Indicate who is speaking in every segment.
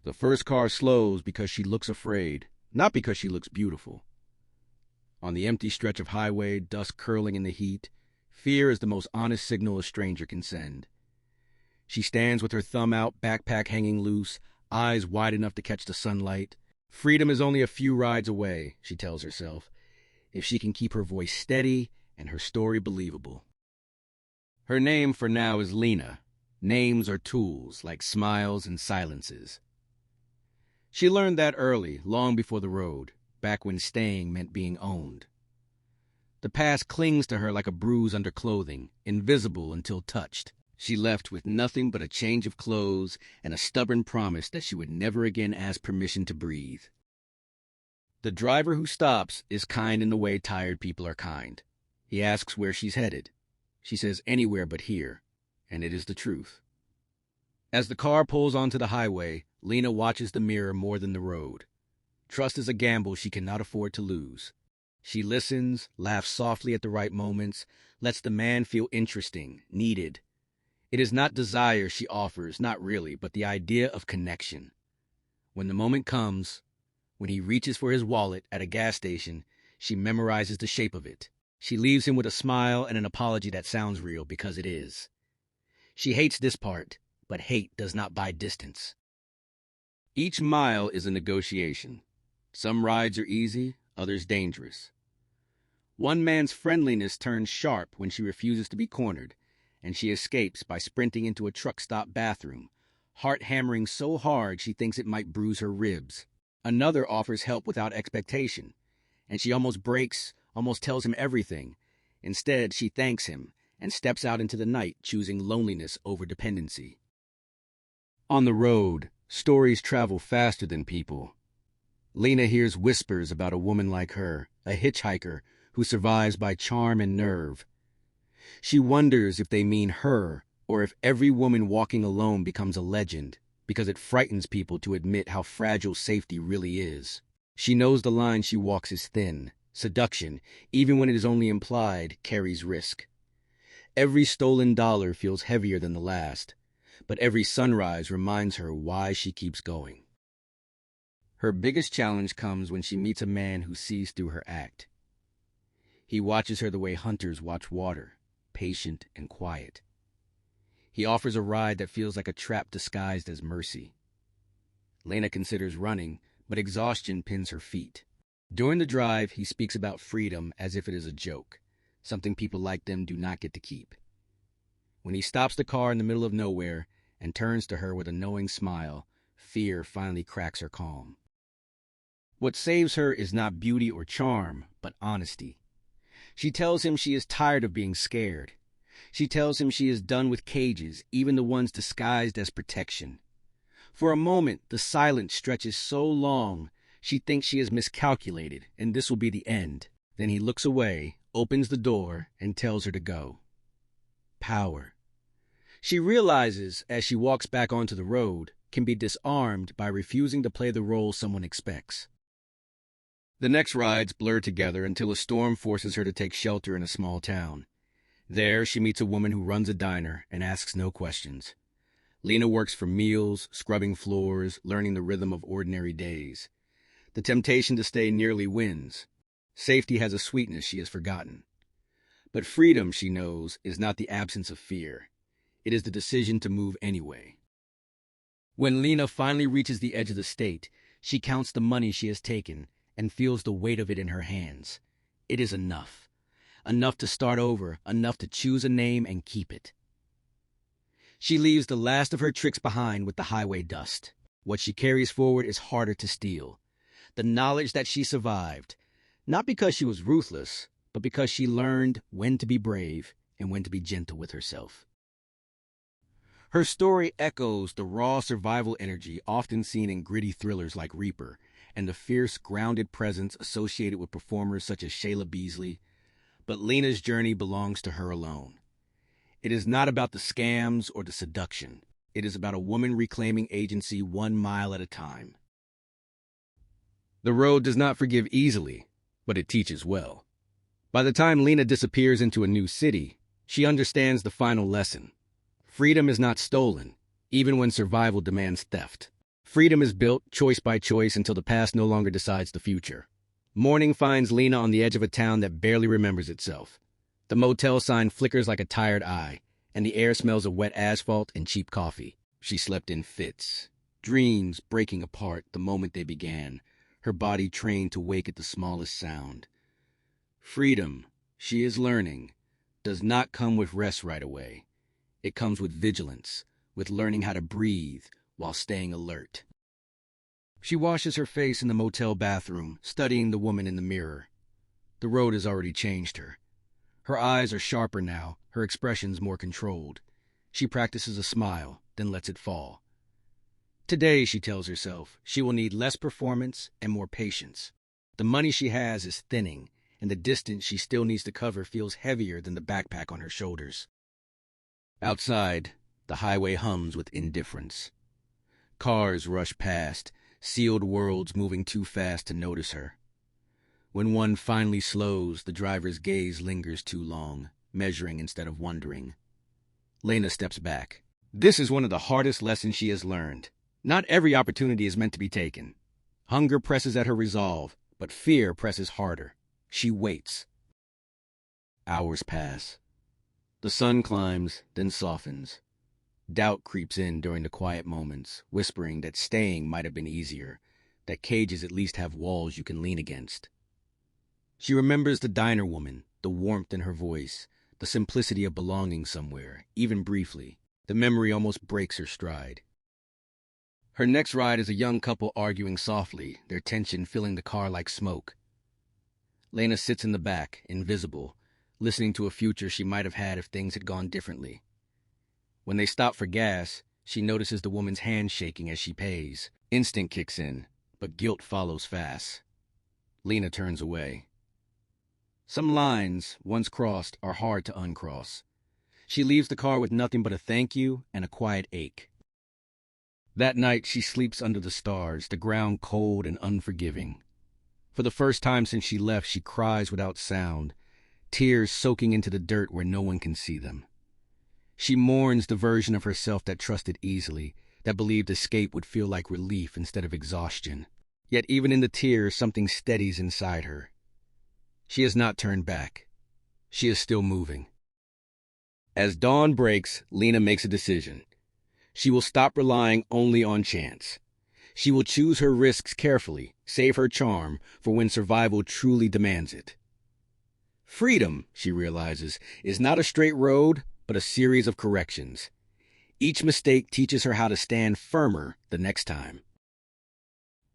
Speaker 1: The first car slows because she looks afraid, not because she looks beautiful. On the empty stretch of highway, dust curling in the heat, fear is the most honest signal a stranger can send. She stands with her thumb out, backpack hanging loose, eyes wide enough to catch the sunlight. Freedom is only a few rides away, she tells herself, if she can keep her voice steady and her story believable. Her name for now is Lena. Names are tools, like smiles and silences. She learned that early, long before the road, back when staying meant being owned. The past clings to her like a bruise under clothing, invisible until touched. She left with nothing but a change of clothes and a stubborn promise that she would never again ask permission to breathe. The driver who stops is kind in the way tired people are kind. He asks where she's headed. She says anywhere but here, and it is the truth. As the car pulls onto the highway, Lena watches the mirror more than the road. Trust is a gamble she cannot afford to lose. She listens, laughs softly at the right moments, lets the man feel interesting, needed. It is not desire she offers, not really, but the idea of connection. When the moment comes, when he reaches for his wallet at a gas station, she memorizes the shape of it. She leaves him with a smile and an apology that sounds real because it is. She hates this part, but hate does not buy distance. Each mile is a negotiation. Some rides are easy, others dangerous. One man's friendliness turns sharp when she refuses to be cornered, and she escapes by sprinting into a truck stop bathroom, heart hammering so hard she thinks it might bruise her ribs. Another offers help without expectation, and she almost breaks, almost tells him everything. Instead, she thanks him and steps out into the night, choosing loneliness over dependency. On the road, stories travel faster than people. Lena hears whispers about a woman like her, a hitchhiker who survives by charm and nerve. She wonders if they mean her, or if every woman walking alone becomes a legend, because it frightens people to admit how fragile safety really is. She knows the line she walks is thin. Seduction, even when it is only implied, carries risk. Every stolen dollar feels heavier than the last, but every sunrise reminds her why she keeps going. Her biggest challenge comes when she meets a man who sees through her act. He watches her the way hunters watch water, patient and quiet. He offers a ride that feels like a trap disguised as mercy. Lena considers running, but exhaustion pins her feet. During the drive, he speaks about freedom as if it is a joke, something people like them do not get to keep. When he stops the car in the middle of nowhere and turns to her with a knowing smile, fear finally cracks her calm. What saves her is not beauty or charm, but honesty. She tells him she is tired of being scared. She tells him she is done with cages, even the ones disguised as protection. For a moment, the silence stretches so long, she thinks she has miscalculated, and this will be the end. Then he looks away, opens the door, and tells her to go. Power. She realizes, as she walks back onto the road, can be disarmed by refusing to play the role someone expects. The next rides blur together until a storm forces her to take shelter in a small town. There, she meets a woman who runs a diner and asks no questions. Lena works for meals, scrubbing floors, learning the rhythm of ordinary days. The temptation to stay nearly wins. Safety has a sweetness she has forgotten. But freedom, she knows, is not the absence of fear. It is the decision to move anyway. When Lena finally reaches the edge of the state, she counts the money she has taken and feels the weight of it in her hands. It is enough. Enough to start over, enough to choose a name and keep it. She leaves the last of her tricks behind with the highway dust. What she carries forward is harder to steal. The knowledge that she survived, not because she was ruthless, but because she learned when to be brave and when to be gentle with herself. Her story echoes the raw survival energy often seen in gritty thrillers like Reaper, and the fierce, grounded presence associated with performers such as Shayla Beasley. But Lena's journey belongs to her alone. It is not about the scams or the seduction. It is about a woman reclaiming agency 1 mile at a time. The road does not forgive easily, but it teaches well. By the time Lena disappears into a new city, she understands the final lesson. Freedom is not stolen, even when survival demands theft. Freedom is built choice by choice until the past no longer decides the future. Morning finds Lena on the edge of a town that barely remembers itself. The motel sign flickers like a tired eye, and the air smells of wet asphalt and cheap coffee. She slept in fits, dreams breaking apart the moment they began, her body trained to wake at the smallest sound. Freedom, she is learning, does not come with rest right away. It comes with vigilance, with learning how to breathe while staying alert. She washes her face in the motel bathroom, studying the woman in the mirror. The road has already changed her. Her eyes are sharper now, her expressions more controlled. She practices a smile, then lets it fall. Today, she tells herself, she will need less performance and more patience. The money she has is thinning, and the distance she still needs to cover feels heavier than the backpack on her shoulders. Outside, the highway hums with indifference. Cars rush past, sealed worlds moving too fast to notice her. When one finally slows, the driver's gaze lingers too long, measuring instead of wondering. Lena steps back. This is one of the hardest lessons she has learned. Not every opportunity is meant to be taken. Hunger presses at her resolve, but fear presses harder. She waits. Hours pass. The sun climbs, then softens. Doubt creeps in during the quiet moments, whispering that staying might have been easier, that cages at least have walls you can lean against. She remembers the diner woman, the warmth in her voice, the simplicity of belonging somewhere, even briefly. The memory almost breaks her stride. Her next ride is a young couple arguing softly, their tension filling the car like smoke. Lena sits in the back, invisible, listening to a future she might have had if things had gone differently. When they stop for gas, she notices the woman's hand shaking as she pays. Instinct kicks in, but guilt follows fast. Lena turns away. Some lines, once crossed, are hard to uncross. She leaves the car with nothing but a thank you and a quiet ache. That night, she sleeps under the stars, the ground cold and unforgiving. For the first time since she left, she cries without sound, tears soaking into the dirt where no one can see them. She mourns the version of herself that trusted easily, that believed escape would feel like relief instead of exhaustion. Yet even in the tears, something steadies inside her. She has not turned back. She is still moving. As dawn breaks, Lena makes a decision. She will stop relying only on chance. She will choose her risks carefully, save her charm for when survival truly demands it. Freedom, she realizes, is not a straight road, but a series of corrections. Each mistake teaches her how to stand firmer the next time.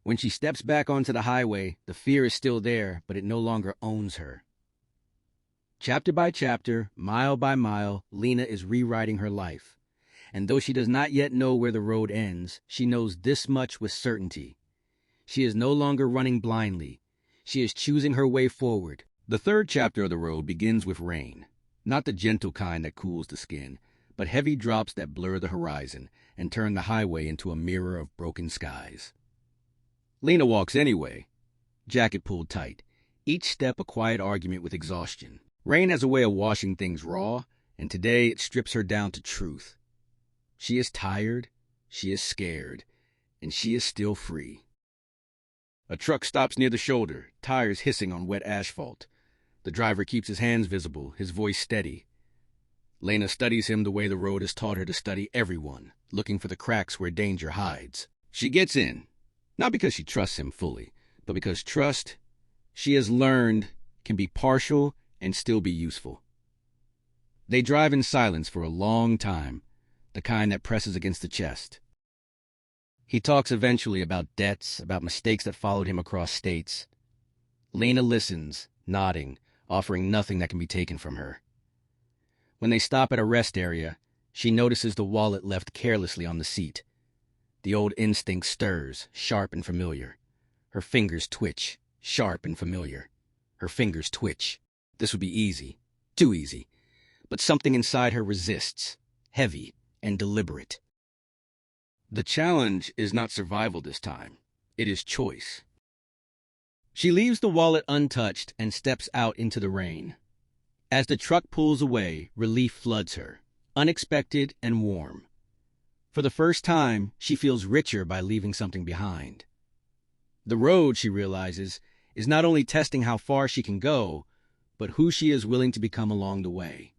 Speaker 1: When she steps back onto the highway, the fear is still there, but it no longer owns her. Chapter by chapter, mile by mile, Lena is rewriting her life. And though she does not yet know where the road ends, she knows this much with certainty. She is no longer running blindly. She is choosing her way forward. The third chapter of the road begins with rain. Not the gentle kind that cools the skin, but heavy drops that blur the horizon and turn the highway into a mirror of broken skies. Lena walks anyway, jacket pulled tight, each step a quiet argument with exhaustion. Rain has a way of washing things raw, and today it strips her down to truth. She is tired, she is scared, and she is still free. A truck stops near the shoulder, tires hissing on wet asphalt. The driver keeps his hands visible, his voice steady. Lena studies him the way the road has taught her to study everyone, looking for the cracks where danger hides. She gets in, not because she trusts him fully, but because trust, she has learned, can be partial and still be useful. They drive in silence for a long time, the kind that presses against the chest. He talks eventually about debts, about mistakes that followed him across states. Lena listens, nodding, offering nothing that can be taken from her. When they stop at a rest area, she notices the wallet left carelessly on the seat. The old instinct stirs, sharp and familiar. Her fingers twitch, sharp and familiar. Her fingers twitch. This would be easy, too easy. But something inside her resists, heavy and deliberate. The challenge is not survival this time. It is choice. She leaves the wallet untouched and steps out into the rain. As the truck pulls away, relief floods her, unexpected and warm. For the first time, she feels richer by leaving something behind. The road, she realizes, is not only testing how far she can go, but who she is willing to become along the way.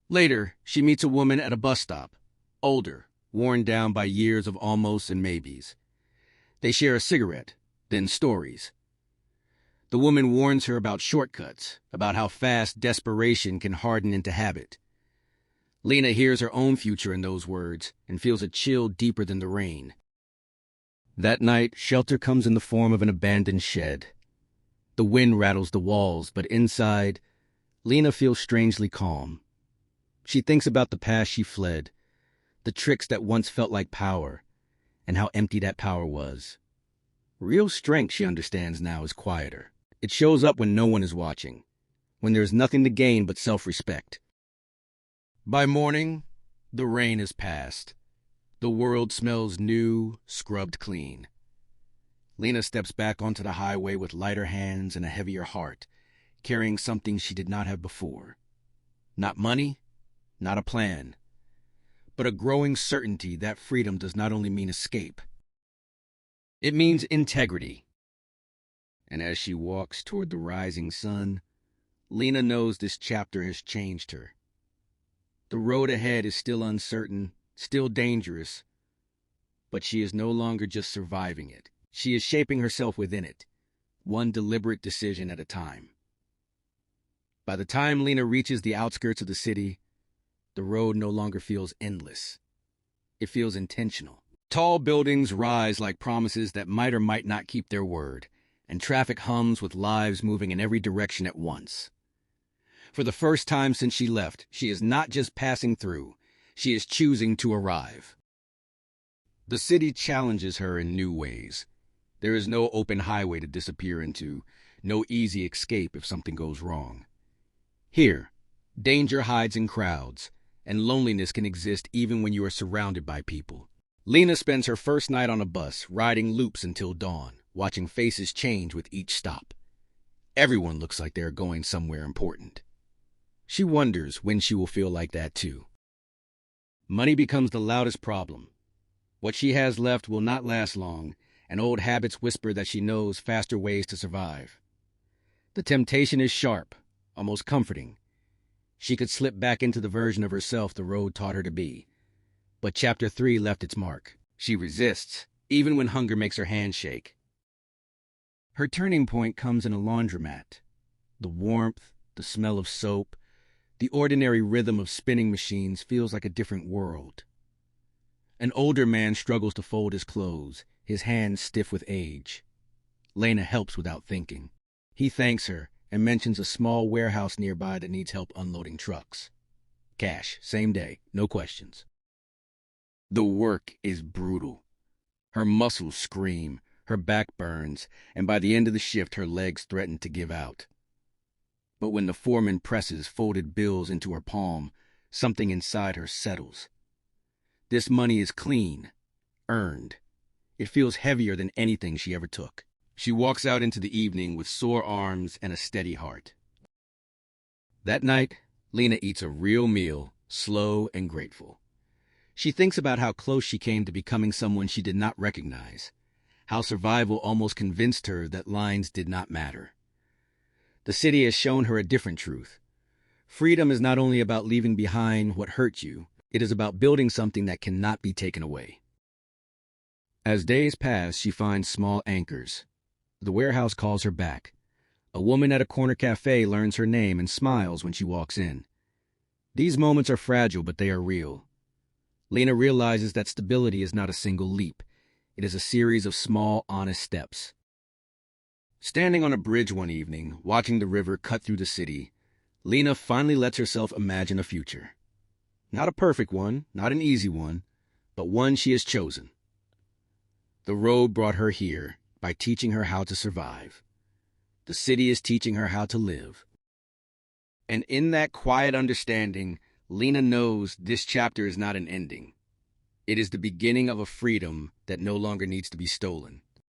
Speaker 1: Later, she meets a woman at a bus stop, older, worn down by years of almosts and maybes. They share a cigarette, then stories. The woman warns her about shortcuts, about how fast desperation can harden into habit. Lena hears her own future in those words and feels a chill deeper than the rain. That night, shelter comes in the form of an abandoned shed. The wind rattles the walls, but inside, Lena feels strangely calm. She thinks about the past she fled, the tricks that once felt like power, and how empty that power was. Real strength, she understands now, is quieter. It shows up when no one is watching, when there is nothing to gain but self-respect. By morning, the rain is past. The world smells new, scrubbed clean. Lena steps back onto the highway with lighter hands and a heavier heart, carrying something she did not have before. Not money, not a plan, but a growing certainty that freedom does not only mean escape. It means integrity. And as she walks toward the rising sun, Lena knows this chapter has changed her. The road ahead is still uncertain, still dangerous, but she is no longer just surviving it. She is shaping herself within it, one deliberate decision at a time. By the time Lena reaches the outskirts of the city, the road no longer feels endless. It feels intentional. Tall buildings rise like promises that might or might not keep their word, and traffic hums with lives moving in every direction at once. For the first time since she left, she is not just passing through, she is choosing to arrive. The city challenges her in new ways. There is no open highway to disappear into, no easy escape if something goes wrong. Here, danger hides in crowds, and loneliness can exist even when you are surrounded by people. Lena spends her first night on a bus, riding loops until dawn, watching faces change with each stop. Everyone looks like they are going somewhere important. She wonders when she will feel like that too. Money becomes the loudest problem. What she has left will not last long, and old habits whisper that she knows faster ways to survive. The temptation is sharp, almost comforting. She could slip back into the version of herself the road taught her to be. But Chapter 3 left its mark. She resists, even when hunger makes her hands shake. Her turning point comes in a laundromat. The warmth, the smell of soap, the ordinary rhythm of spinning machines feels like a different world. An older man struggles to fold his clothes, his hands stiff with age. Lena helps without thinking. He thanks her and mentions a small warehouse nearby that needs help unloading trucks. Cash, same day, no questions. The work is brutal. Her muscles scream, her back burns, and by the end of the shift her legs threaten to give out. But when the foreman presses folded bills into her palm, something inside her settles. This money is clean, earned. It feels heavier than anything she ever took. She walks out into the evening with sore arms and a steady heart. That night, Lena eats a real meal, slow and grateful. She thinks about how close she came to becoming someone she did not recognize, how survival almost convinced her that lines did not matter. The city has shown her a different truth. Freedom is not only about leaving behind what hurt you, it is about building something that cannot be taken away. As days pass, she finds small anchors. The warehouse calls her back. A woman at a corner cafe learns her name and smiles when she walks in. These moments are fragile, but they are real. Lena realizes that stability is not a single leap. It is a series of small, honest steps. Standing on a bridge one evening, watching the river cut through the city, Lena finally lets herself imagine a future. Not a perfect one, not an easy one, but one she has chosen. The road brought her here by teaching her how to survive. The city is teaching her how to live. And in that quiet understanding, Lena knows this chapter is not an ending. It is the beginning of a freedom that no longer needs to be stolen.